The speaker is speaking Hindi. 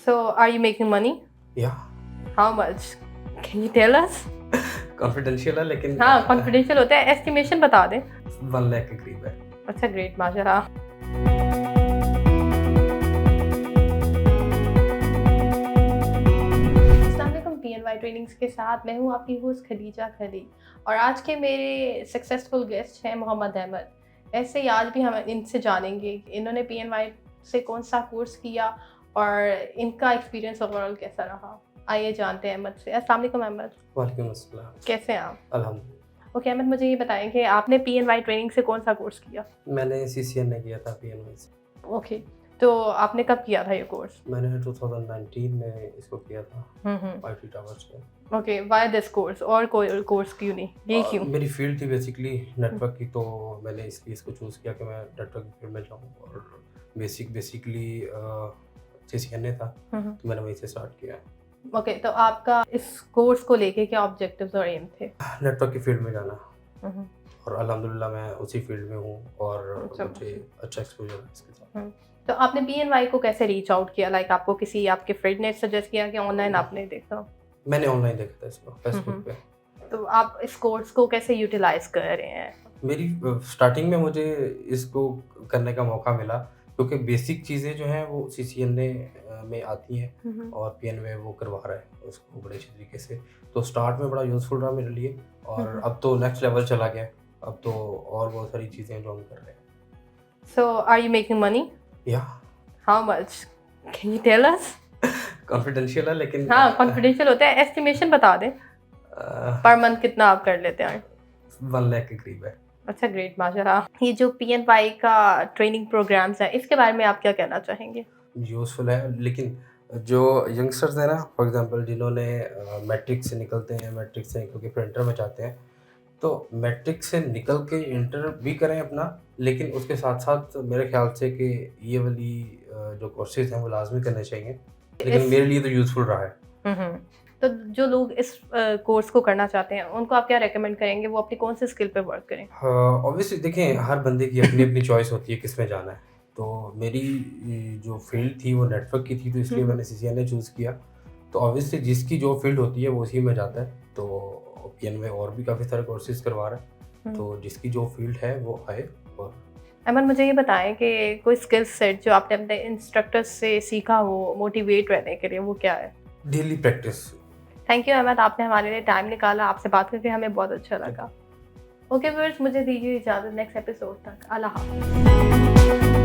So, are you making money? Yeah, How much? Can you tell us? Confidential है लेकिन हाँ, कॉन्फिडेंशियल होता है, एस्टिमेशन बता दें। 1 लाख के करीब है। अच्छा, ग्रेट, माशाल्लाह। अस्सलाम वालेकुम, PNY ट्रेनिंग्स के साथ मैं हूँ आपकी होस्ट खदीजा खली और आज के मेरे सक्सेसफुल गेस्ट हैं मोहम्मद अहमद। ऐसे ही आज भी हम इनसे जानेंगे कि इन्होंने PNY से कौन सा कोर्स किया और इनका एक्सपीरियंस ओवरऑल कैसा रहा। आइए जानते हैं अहमद से। अस्सलाम वालेकुम अहमद, वालेकुम अस्सलाम। कैसे हैं आप? अल्हम्दुलिल्लाह। ओके अहमद, मुझे ये बताएं कि आपने PNY ट्रेनिंग से कौन सा कोर्स किया? मैंने CCNA किया था PNY से। ओके, तो आपने कब किया था ये कोर्स? मैंने 2019 में इसको किया था IT टावर से। ओके, व्हाई दिस कोर्स और कोई कोर्स क्यों नहीं, ये क्यों? मेरी फील्ड थी बेसिकली नेटवर्क की, तो मैंने इसलिए इसको चूज़ किया कि मैं नेटवर्क की फील्ड में जाऊँ और बेसिकली CCNA था, तो मैंने वहीं से स्टार्ट किया। ओके, तो आपका इस कोर्स को लेके क्या ऑब्जेक्टिव्स और एम थे? नेटवर्क की फील्ड में जाना हम्म, और अल्हम्दुलिल्लाह मैं उसी फील्ड में हूँ और अच्छा, मुझे अच्छा एक्सपोजर है इसके साथ। तो आपने PNY को कैसे रीच आउट किया? लाइक आपको किसी आपके फ्रेंड ने सजेस्ट किया कि ऑनलाइन आपने देखा? मैंने ऑनलाइन देखा था इसको फेसबुक पे। तो आप इस कोर्स को कैसे यूटिलाइज कर रहे हैं? मेरी स्टार्टिंग में मुझे इसको करने का मौका मिला क्योंकि बेसिक चीज़ें जो हैं वो CCNA में आती हैं और PNY वो करवा रहा है उसको बड़े अच्छे तरीके से। तो स्टार्ट में बड़ा यूज़फुल रहा मेरे लिए और अब तो नेक्स्ट लेवल चला गया। अब तो और बहुत सारी चीज़ें जो हम कर रहे हैं। So are you making money? या how much? Can you tell us? Confidential है लेकिन हाँ, कॉन्फिडेंशियल होता है, एस्टिमेशन बता दें। पर मंथ कितना आप कर लेते हैं? 1 लाख के करीब है। अच्छा, ग्रेट, माशाल्लाह। ये जो PNY का ट्रेनिंग प्रोग्राम्स है, इसके बारे में आप क्या कहना चाहेंगे? यूज़फुल है लेकिन जो यंगस्टर्स हैं ना, फॉर एग्जांपल जिन्होंने मैट्रिक से निकलते हैं, मैट्रिक से निकल के फिर इंटर में जाते हैं, तो मैट्रिक से निकल के इंटर भी करें अपना, लेकिन उसके साथ साथ मेरे ख्याल से कि ये वाली जो कोर्सेज हैं वो लाजमी करने चाहिए, लेकिन मेरे लिए तो यूज़फुल रहा है। तो जो लोग इस कोर्स को करना चाहते हैं उनको आप क्या रेकमेंड करेंगे? वो अपनी कौन से स्किल पे वर्क करें? ऑब्वियसली देखें, हर बंदे की अपनी अपनी चॉइस होती है किस में जाना है। तो मेरी जो फील्ड थी वो नेटवर्क की थी, तो इसलिए मैंने CCNA चूज़ किया। तो ऑब्वियसली जिसकी जो फील्ड होती है वो उसी में जाता है। तो PNY और भी काफ़ी सारे कोर्सेज करवा रहा है, तो जिसकी जो फील्ड है वो आए। और अमन, मुझे ये बताएं कि कोई स्किल सेट जो आपने अपने इंस्ट्रक्टर से सीखा हो मोटिवेट रहने के लिए, वो क्या है? Daily practice. Thank you Ahmed, आपने हमारे लिए टाइम निकाला। आपसे बात करके हमें बहुत अच्छा लगा। ओके व्यूअर्स, मुझे दीजिए इजाज़त। नेक्स्ट एपिसोड तक अल्लाह हाफ़िज़।